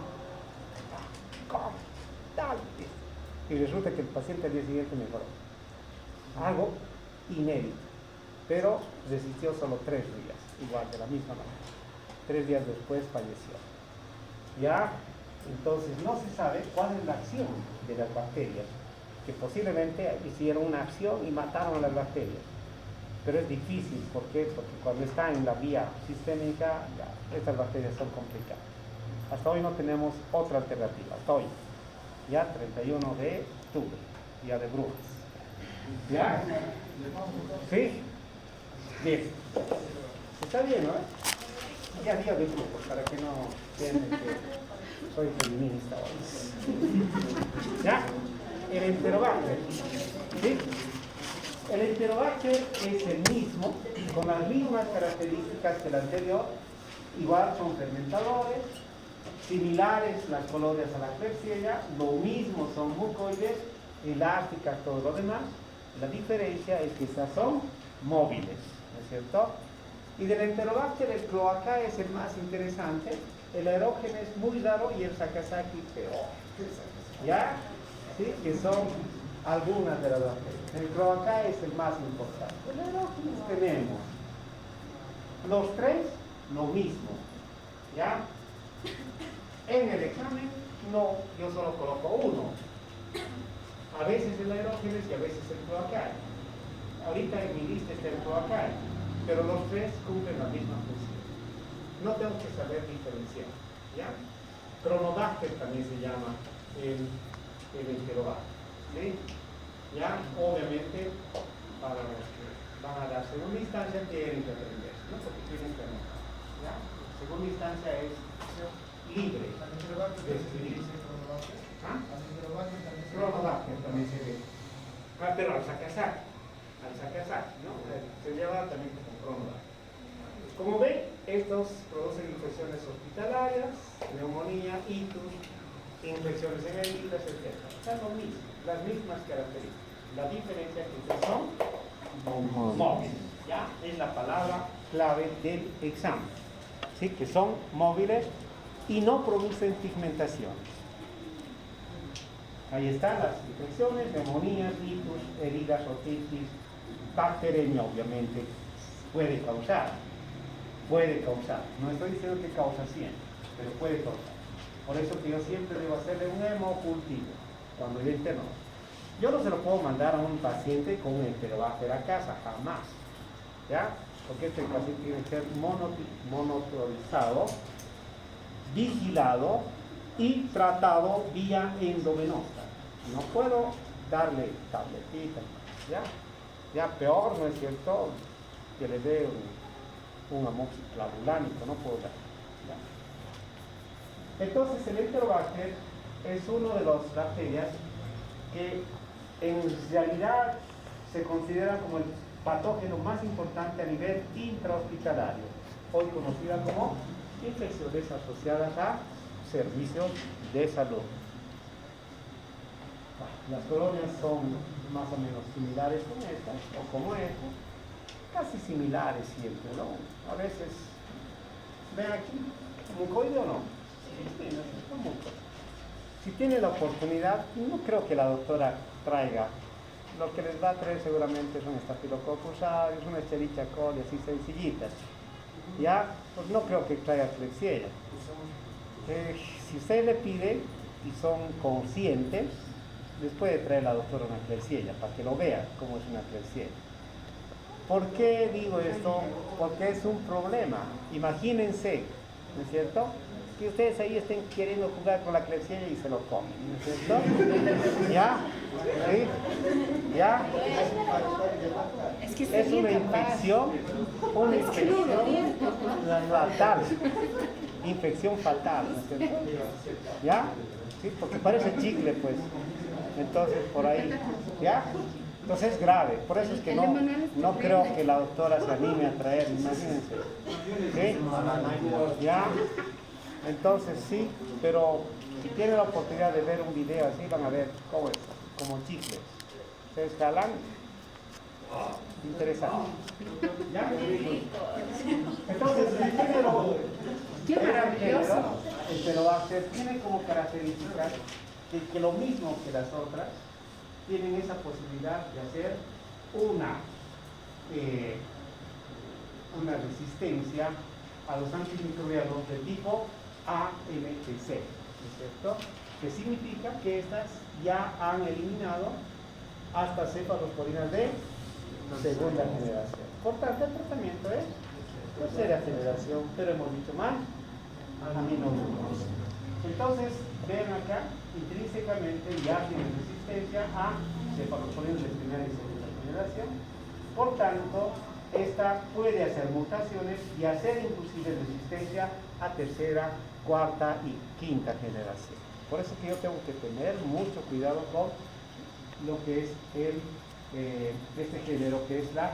¿Cómo? Dale. Y resulta que el paciente al día siguiente mejoró. Algo inédito. Pero resistió solo 3 días, igual, de la misma manera. 3 días después falleció. ¿Ya? Entonces no se sabe cuál es la acción de las bacterias, que posiblemente hicieron una acción y mataron a las bacterias. Pero es difícil, ¿por qué? Porque cuando está en la vía sistémica, ya, estas bacterias son complicadas. Hasta hoy no tenemos otra alternativa, hasta hoy. Ya 31 de octubre, día de brujas. ¿Ya? ¿Sí? Bien. Está bien, ¿no? Ya día de brujos, para que no piensen que soy feminista hoy. ¿Ya? El Enterobacter. ¿Sí? El Enterobacter es el mismo, con las mismas características que el anterior. Igual son fermentadores, similares las colonias a la Klebsiella, lo mismo son mucoides, elásticas, todo lo demás. La diferencia es que estas son móviles, ¿no es cierto? Y del Enterobacter, el cloaca es el más interesante, el aerógeno es muy raro y el Sakazaki peor. ¿Ya? ¿Sí? Que son algunas de las bacterias. El cloaca es el más importante. El aerógeno tenemos los 3, lo mismo. ¿Ya? En el examen, no, yo solo coloco uno. A veces el aerógenes y a veces el cloacal. Ahorita en mi lista está el cloacal, pero los 3 cumplen la misma función. No tengo que saber diferenciar. ¿Ya? Cronobacter también se llama el Enterobacter. ¿Sí? Ya, obviamente, para los que van a dar segunda instancia tienen que aprender, ¿no? Porque tienen que anotar. ¿Ya? Segunda instancia es libre de escribir. ¿Ah? Cronobacter también se ve. Ah, pero al Sakazaki, ¿no? Se lleva también como Cronobacter. Como ven, estos producen infecciones hospitalarias, neumonía, ictus, infecciones en heridas, etc. Son lo mismo, las mismas características. La diferencia es que son móviles. ¿Ya? Es la palabra clave del examen. ¿Sí? Que son móviles y no producen pigmentaciones. Ahí están las infecciones, neumonías, ictus, heridas, otitis, bacteremia, obviamente, puede causar. Puede causar. No estoy diciendo que causa siempre, pero puede causar. Por eso que yo siempre debo hacerle un hemocultivo cuando yo interno. Yo no se lo puedo mandar a un paciente con un Enterobacter a casa, jamás. ¿Ya? Porque este paciente tiene que ser monitorizado, vigilado y tratado vía endovenosa. No puedo darle tabletitas, ¿ya? Ya peor, ¿no es cierto? Que le dé un amoxiclavulánico, no puedo dar. ¿Ya? Entonces el Enterobacter es uno de las bacterias que en realidad se considera como el patógeno más importante a nivel intrahospitalario, hoy conocida como infecciones asociadas a servicios de salud. Las colonias son más o menos similares con estas, o como estas, casi similares siempre, ¿no? A veces, ven aquí, mucoide o no. Sí, son mucoides. Si tiene la oportunidad, no creo que la doctora traiga. Lo que les va a traer seguramente son Staphylococcus aureus, una Escherichia coli, así sencillitas. ¿Ya? Pues no creo que traiga Klebsiella. Si usted le pide y son conscientes, les puede traer la doctora una Klebsiella para que lo vean cómo es una Klebsiella. ¿Por qué digo esto? Porque es un problema. Imagínense, ¿no es cierto?, que ustedes ahí estén queriendo jugar con la Klebsiella y se lo comen, ¿no es cierto? ¿Ya? ¿Sí? ¿Ya? Es que Es una infección fatal. Infección fatal, ¿no es cierto? ¿Ya? ¿Sí? Porque parece chicle, pues. Entonces, por ahí, ¿ya? Entonces es grave, por eso es que no creo que la doctora se anime a traer, imagínense. ¿Sí? ¿Ya? Entonces sí, pero si tienen la oportunidad de ver un video así, van a ver cómo es, como chicles. Se escalan. Interesante. ¿Ya? Entonces, el género tiene como característica que lo mismo que las otras, tienen esa posibilidad de hacer una resistencia a los antimicrobianos de tipo AMTC, ¿no es cierto? Que significa que estas ya han eliminado hasta cefalosporinas de segunda generación. Por tanto, el tratamiento es tercera generación, pero hemos dicho mal, aminoglucosa. Entonces, vean acá, intrínsecamente ya tienen resistencia a cefalosporinas de primera y segunda generación. Por tanto, esta puede hacer mutaciones y hacer inclusive resistencia a tercera, cuarta y quinta generación. Por eso que yo tengo que tener mucho cuidado con lo que es este género, que es la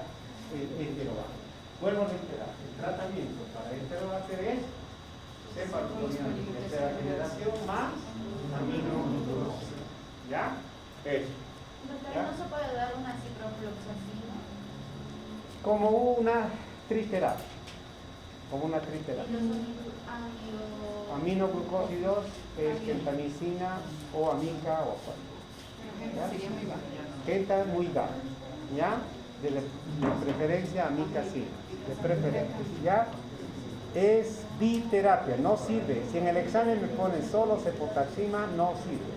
Enterobacter. Vuelvo a reiterar, el tratamiento para Enterobacter es cefalosporina de tercera generación más aminoglucosa. ¿Ya? Eso. Doctora, ¿no se puede dar una ciprofloxacina? Como una triterapia. Como una triterapia. ¿Y los Aminoglucósidos es kentamicina o amica o cual. Sería muy bajo. Kenta muy bajo. ¿Ya? De preferencia amica sí. De preferencia. ¿Ya? Es biterapia, no sirve. Si en el examen me ponen solo cefotaxima, no sirve.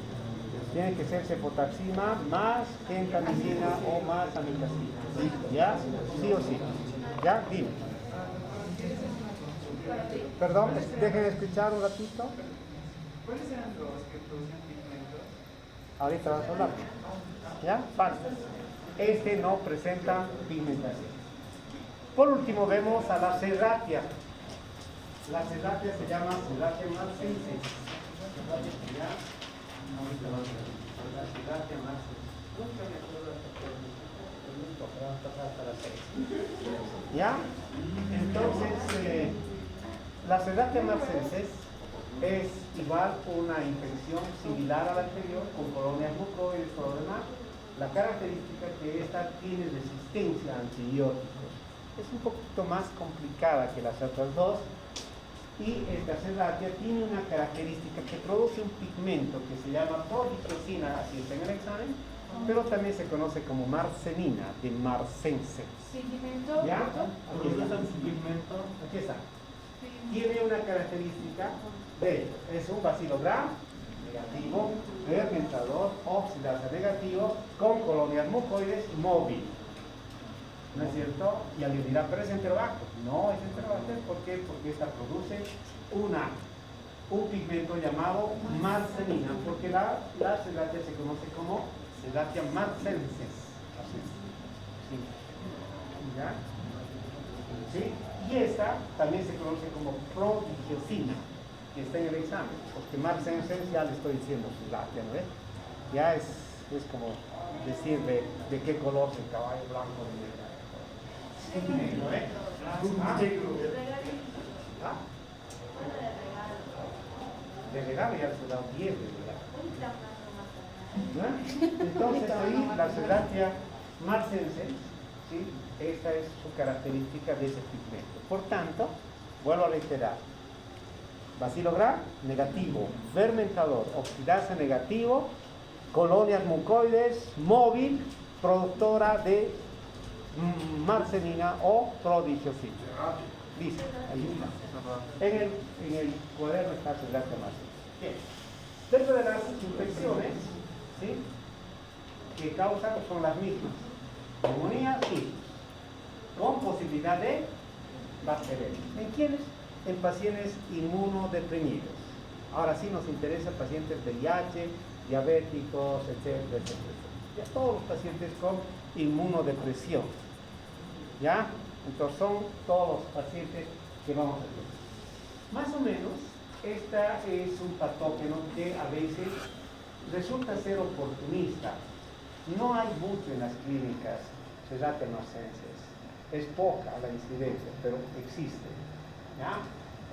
Tiene que ser cefotaxima más kentamicina o más amicacina. ¿Ya? Sí o sí. ¿Ya? Dime. Perdón, dejen escuchar un ratito. ¿Cuáles eran los que producían pigmentos? Ahorita vamos a hablar. ¿Ya? Basta. Este no presenta pigmentación. Por último vemos a la serratia. La serratia se llama serratia marcensis. La serratia marcensis. Nunca me acuerdo hasta las 6. ¿Ya? Entonces, la serratia marcensis es igual una infección similar a la anterior, con colonias mucoides y todo lo demás. La característica que esta tiene resistencia a antibióticos. Es un poquito más complicada que las otras dos. Y esta serratia tiene una característica que produce un pigmento que se llama prodigiosina, así está en el examen, pero también se conoce como marcenina, de marcense. Pigmento. ¿Ya? Aquí está. Aquí está. Tiene una característica de, es un bacilogramo negativo, fermentador, oxidasa negativo, con colonias mucoides móvil. ¿No es cierto? Y alguien dirá, pero es Enterobacter. No es Enterobacter, ¿por qué? Porque esta produce un pigmento llamado marcenina, porque la serratia se conoce como serratia marcensis. ¿Sí? ¿Ya? ¿Sí? Y esta también se conoce como prodigiosina, que está en el examen, porque marcensis ya le estoy diciendo serratia, ¿no es? Ya es como decir de qué color es el caballo blanco de negro. ¿No es? ¿Ah? De regalo ya se da 10 de regalo. ¿No? Entonces ahí la serratia marcensis, ¿sí? Esta es su característica de ese pigmento. Por tanto, vuelvo a reiterar, bacilogramo negativo, fermentador, oxidasa negativo, colonias mucoides, móvil, productora de marcenina o prodigiosina. Dice, ahí está. En el cuaderno está serratia marcensis. Bien. Dentro de las infecciones, ¿sí?, que causan son las mismas. Neumonía, sí, con posibilidad de bacterias. ¿En quiénes? En pacientes inmunodeprimidos. Ahora sí nos interesa pacientes VIH, diabéticos, etcétera, etcétera. Ya todos los pacientes con inmunodepresión. ¿Ya? Entonces son todos los pacientes que vamos a ver. Más o menos, esta es un patógeno que a veces resulta ser oportunista. No hay mucho en las clínicas serratio-marcenses. Es poca la incidencia, pero existe. ¿Ya?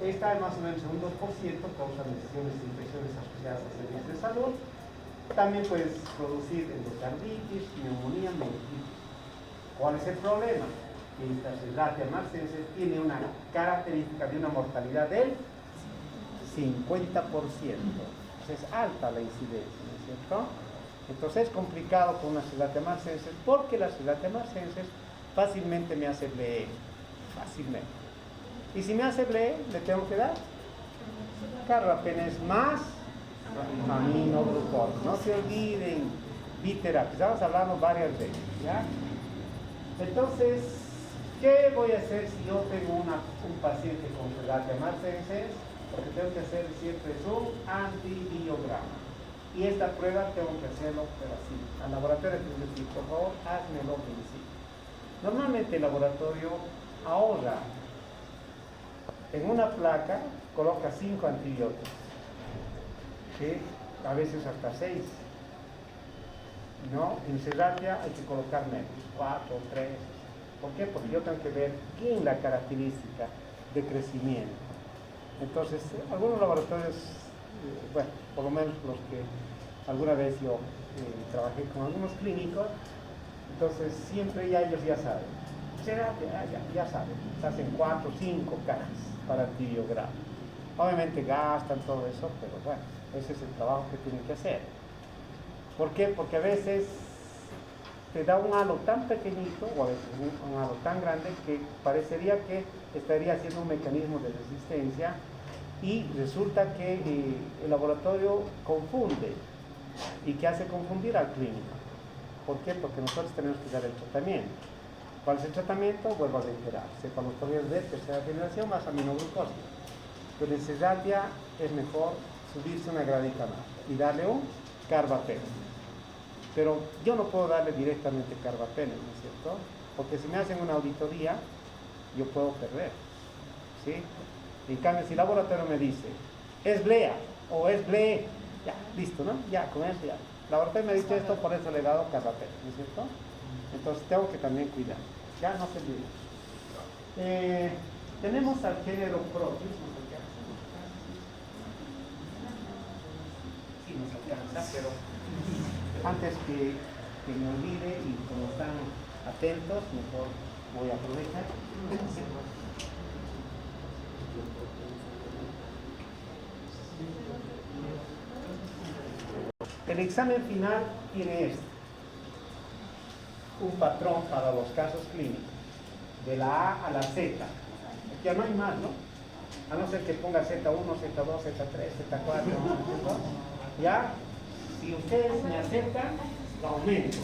Esta es más o menos un 2%, causa lesiones e infecciones asociadas a servicios de salud. También puedes producir endocarditis, neumonía, meningitis. ¿Cuál es el problema? Que esta serratio-marcenses tiene una característica de una mortalidad del 50%. Es alta la incidencia, ¿no es cierto? Entonces es complicado con una serratio-marcenses porque la serratio-marcenses fácilmente me hace bleed, fácilmente. Y si me hace bleed, le tengo que dar carbapenem más aminoglucosa. No se olviden, biterapia, estamos hablando varias veces, ¿ya? Entonces, ¿qué voy a hacer si yo tengo un paciente con serratio-marcenses? Lo que tengo que hacer siempre es un antibiograma. Y esta prueba tengo que hacerlo, pero así. Al laboratorio les decir, por favor, házmelo en sí. Normalmente el laboratorio ahorra en una placa, coloca 5 antibióticos, ¿sí? A veces hasta 6. ¿No? En serratia hay que colocar menos, 4, 3. ¿Por qué? Porque yo tengo que ver bien la característica de crecimiento. Entonces, algunos laboratorios, bueno, por lo menos los que alguna vez yo trabajé con algunos clínicos, entonces siempre ya ellos ya saben. Serratia, ya saben, se hacen 4, 5 cajas para antibiograma. Obviamente gastan todo eso, pero bueno, ese es el trabajo que tienen que hacer. ¿Por qué? Porque a veces te da un halo tan pequeñito o a veces un halo tan grande que parecería que estaría haciendo un mecanismo de resistencia y resulta que el laboratorio confunde. ¿Y qué hace confundir al clínico? ¿Por qué? Porque nosotros tenemos que dar el tratamiento. ¿Cuál es el tratamiento? Vuelvo a reiterar, cefalosporin de tercera generación más aminoglucosa. Pero en serratia es mejor subirse una gradita más y darle un carbapenem. Pero yo no puedo darle directamente carbapenem, ¿no es cierto? Porque si me hacen una auditoría, yo puedo perder, ¿sí? En cambio, si el laboratorio me dice, es blea o es ble, ya, listo, ¿no? Ya, con eso ya. El laboratorio me ha dicho esto, por eso le he dado carbapenem, ¿no es cierto? Entonces tengo que también cuidar. Ya no se olvide. Tenemos al género protis. Sí, nos alcanza, pero antes que me olvide y como están atentos, mejor voy a aprovechar. El examen final tiene esto. Un patrón para los casos clínicos, de la A a la Z. Ya no hay más, ¿no? A no ser que ponga Z1, Z2, Z3, Z4, ¿no? ¿Ya? Si ustedes me aceptan, lo aumento.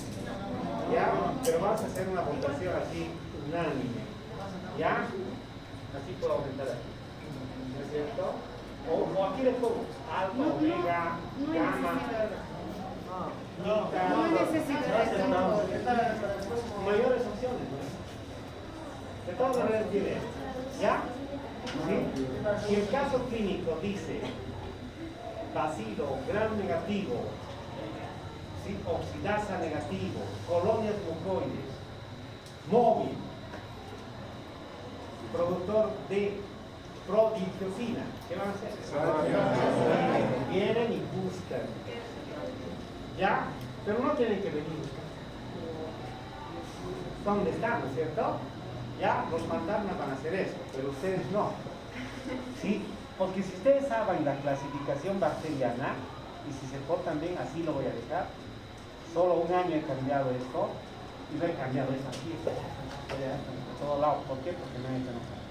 ¿Ya? Pero vamos a hacer una votación así, unánime. ¿Ya? Así puedo aumentar aquí. ¿No es cierto? O aquí le pongo alfa, omega, gamma. No necesito mayores opciones, ¿no? De todas maneras tiene esto, ¿ya? ¿Sí? Si el caso clínico dice bacilo, gram negativo, ¿sí? Oxidasa negativo, colonias mucoides, móvil, productor de prodigiosina, ¿qué van a hacer? Vienen y buscan. ¿Ya? Pero no tienen que venir. ¿Dónde están, no es cierto? Ya, los mandarnos van a hacer eso, pero ustedes no. ¿Sí? Porque si ustedes saben la clasificación bacteriana, y si se portan bien, así lo voy a dejar. Solo un año he cambiado esto, y lo he cambiado eso aquí, por todos lados. ¿Por qué? Porque me han hecho enojar.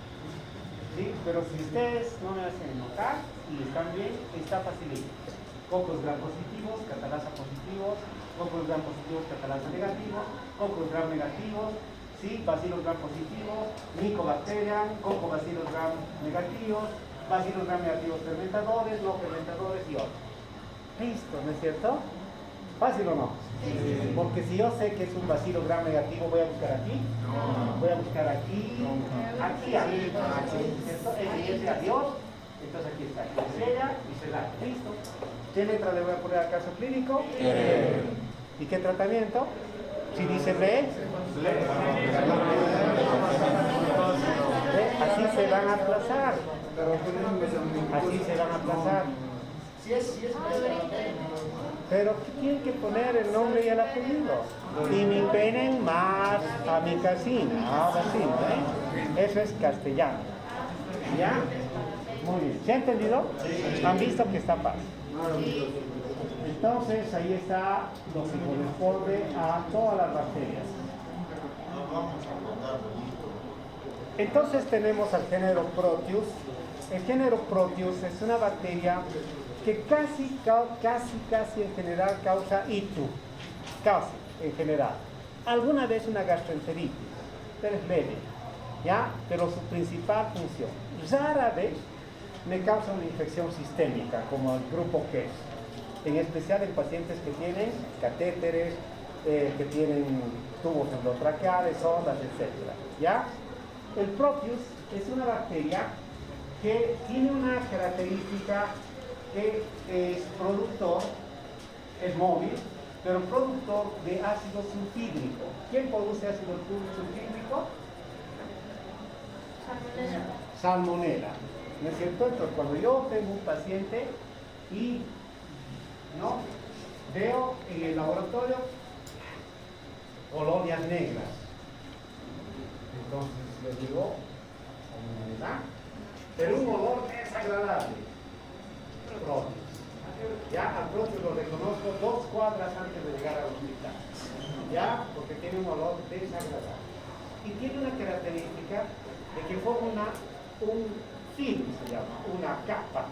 ¿Sí? Pero si ustedes no me hacen enojar y están bien, está facilito. Cocos gram positivos, catalasa positivos, cocos gram positivos, catalasa negativos, cocos gram negativos, ¿sí? Bacilos gram positivos, Mycobacterium, cocobacilos gram negativos, bacilos gram negativos fermentadores, no fermentadores y otros. Listo, ¿no es cierto? ¿Fácil o no? Sí. Porque si yo sé que es un bacilo gram negativo, ¿voy a buscar aquí? No. Voy a buscar aquí, aquí, ¿cierto? Ese adiós, entonces aquí está, y se da, listo. ¿Qué letra le voy a poner al caso clínico? ¿Y qué tratamiento? Si dice B, así se van a aplazar. Así se van a aplazar. Pero tienen que poner el nombre y el apellido. Y mi penen más a mi casina. Ahora sí, ¿eh? Eso es castellano. ¿Ya? Muy bien. ¿Se ha entendido? ¿Han visto que está fácil? Entonces ahí está lo que corresponde a todas las bacterias. Entonces tenemos al género Proteus. El género Proteus es una bacteria que casi en general causa ictus. Casi en general. Alguna vez una gastroenteritis, pero es leve, ¿ya? Pero su principal función, rara vez me causa una infección sistémica como el grupo GES, en especial en pacientes que tienen catéteres, que tienen tubos endotraqueales, sondas, etc. ¿Ya? El Proteus es una bacteria que tiene una característica que es productor, es móvil, pero productor de ácido sulfídrico. ¿Quién produce ácido sulfídrico? Salmonella. ¿No es cierto? Entonces, cuando yo tengo un paciente y ¿no? veo en el laboratorio colonias negras, entonces le digo, salmonella, pero un olor desagradable. Proteus. Ya al Proteus lo reconozco 2 cuadras antes de llegar al hospital. Ya, porque tiene un olor desagradable. Y tiene una característica de que forma un film, se llama, una capa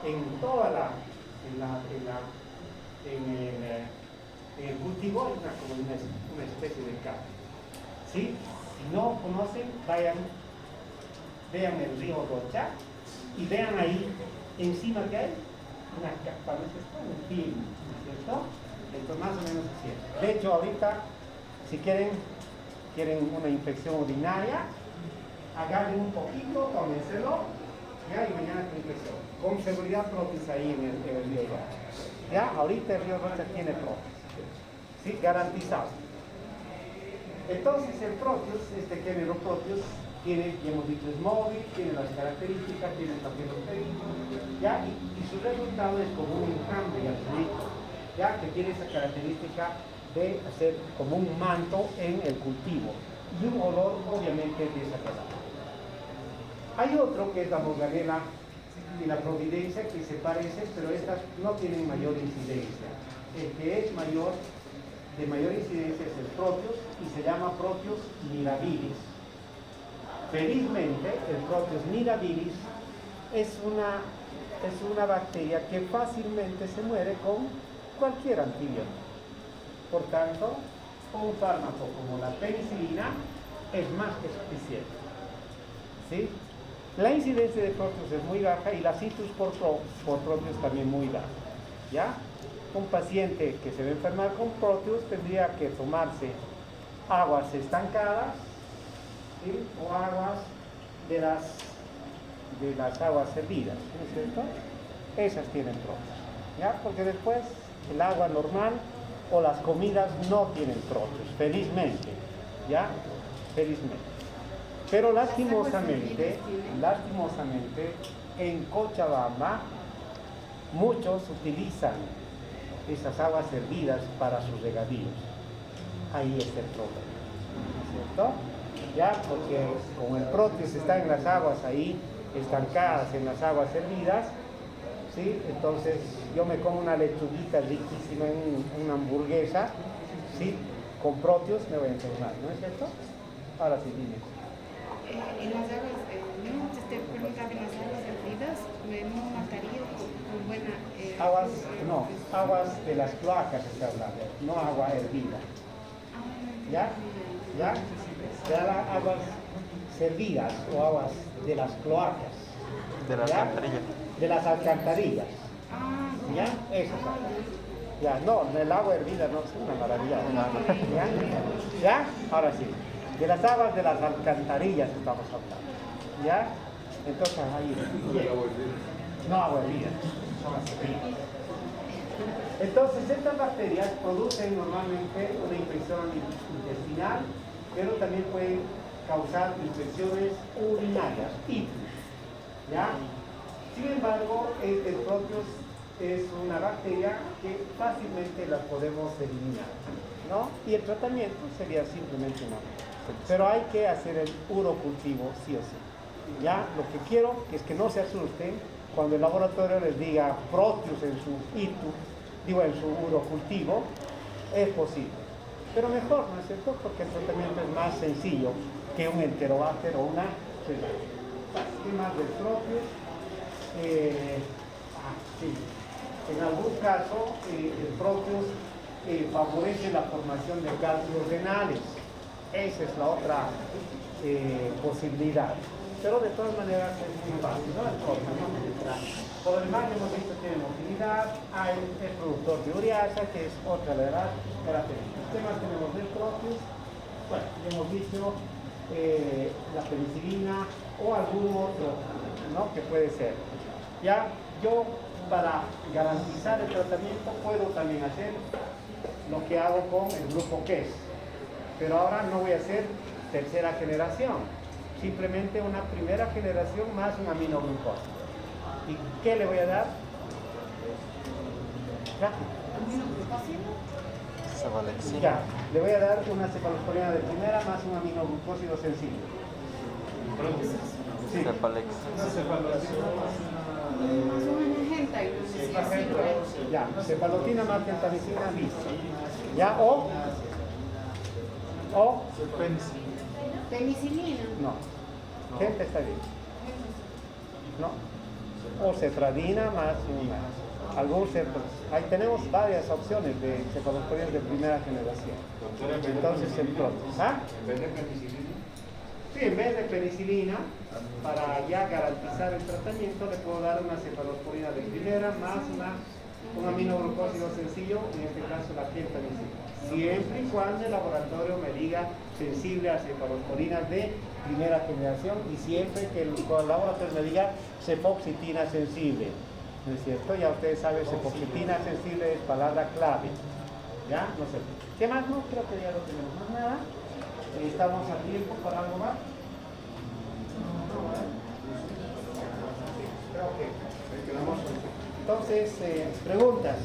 en toda en el cultivo hay como una especie de capa. ¿Sí? Si no conocen, vean el río Rocha y vean ahí encima que hay una capa, ¿no es cierto? Un film, ¿no es cierto? Entonces más o menos así es. De hecho, ahorita, si quieren una infección urinaria, agarren un poquito, tómenselo, ¿ya? Y mañana tiene infección. Con seguridad Proteus ahí en el río Rocha. ¿Ya? Ahorita el río Rocha tiene Proteus. ¿Sí? Garantizado. Entonces el Proteus, este género Proteus, tiene, ya hemos dicho, es móvil, tiene las características, tiene también los peligros, ¿ya? Y su resultado es como un enjambre absoluto, ¿ya? Que tiene esa característica de hacer como un manto en el cultivo y un olor obviamente desagradable. Hay otro que es la Morganella y la Providencia, que se parecen, pero estas no tienen mayor incidencia. El que es de mayor incidencia es el Proteus y se llama Proteus mirabilis. Felizmente, el Proteus mirabilis es una bacteria que fácilmente se muere con cualquier antibiótico. Por tanto, un fármaco como la penicilina es más que suficiente. ¿Sí? La incidencia de Proteus es muy baja y la citrus por Proteus también muy baja. ¿Ya? Un paciente que se va a enfermar con Proteus tendría que tomarse aguas estancadas, ¿sí? O aguas de las aguas servidas, ¿no es cierto? Esas tienen Proteus, ¿ya? Porque después el agua normal o las comidas no tienen Proteus, felizmente, ¿ya? Felizmente. Pero lastimosamente, en Cochabamba muchos utilizan esas aguas hervidas para sus regadíos. Ahí está el problema, ¿no es cierto? Ya, porque como el Proteus está en las aguas ahí, estancadas en las aguas hervidas, ¿sí? Entonces yo me como una lechuguita riquísima en una hamburguesa, ¿sí? Con Proteus me voy a enfermar, ¿no es cierto? Ahora sí, dime. En las aguas, no, te preguntaba, en las aguas hervidas, no mataría con buena... aguas de las cloacas se habla, no agua hervida. ¿Ya? ¿Ya? Ya las aguas servidas o aguas de las cloacas. De las ¿ya? alcantarillas. De las alcantarillas. ¿Ya? Esas aguas. Ya, no, el agua hervida no es una maravilla. ¿Ya? ¿Ya? Ahora sí. De las aguas de las alcantarillas estamos hablando. ¿Ya? Entonces ahí. No agua hervida, son las hervidas. Entonces, estas bacterias producen normalmente una infección intestinal, pero también pueden causar infecciones urinarias, ictus, ¿ya? Sin embargo, el Proteus es una bacteria que fácilmente la podemos eliminar, ¿no? Y el tratamiento sería simplemente no. Pero hay que hacer el urocultivo sí o sí. Ya, lo que quiero es que no se asusten cuando el laboratorio les diga Proteus en su en su urocultivo, es posible. Pero mejor, ¿no es cierto? Porque el tratamiento es más sencillo que un enterobacter o una celada. ¿Qué más del Proteus? Sí. En algún caso, el Proteus favorece la formación de ganglios renales. Esa es la otra posibilidad. Pero de todas maneras es muy fácil, ¿no? El Proteus, ¿no? Por lo demás, hemos visto que tiene motilidad, es productor de ureasa, que es otra de las características. ¿Qué más tenemos del Proteus? Bueno, ya hemos visto la penicilina o algún otro, ¿no? Que puede ser. Ya, yo para garantizar el tratamiento puedo también hacer lo que hago con el grupo QES, pero ahora no voy a hacer tercera generación, simplemente una primera generación más un aminoglucósido. ¿Y qué le voy a dar? Cefalexina. Ya, le voy a dar una cefalosporina de primera más un aminoglucósido sencillo. Sí. Cefalexina. Más o menos gente y no sé si así, Ya, cefalotina más gentamicina, listo. Ya, o penicilina. no, gente está bien. ¿No? O cefradina más algún ahí tenemos varias opciones de cefalosporinas de primera generación. Entonces el Proteus. ¿Ah? ¿En vez de penicilina? Sí, en vez de penicilina, para ya garantizar el tratamiento, le puedo dar una cefalosporina de primera más un aminoglucósido sencillo, en este caso la gentamicina. Siempre y cuando el laboratorio me diga sensible a cefalosporinas de primera generación y siempre que el laboratorio me diga cefoxitina sensible. ¿No es cierto? Ya ustedes saben, cefoxitina sensible es palabra clave. ¿Ya? No sé. ¿Qué más? No, creo que ya no tenemos más nada. ¿Estamos a tiempo para algo más? Creo que quedamos. Entonces, preguntas.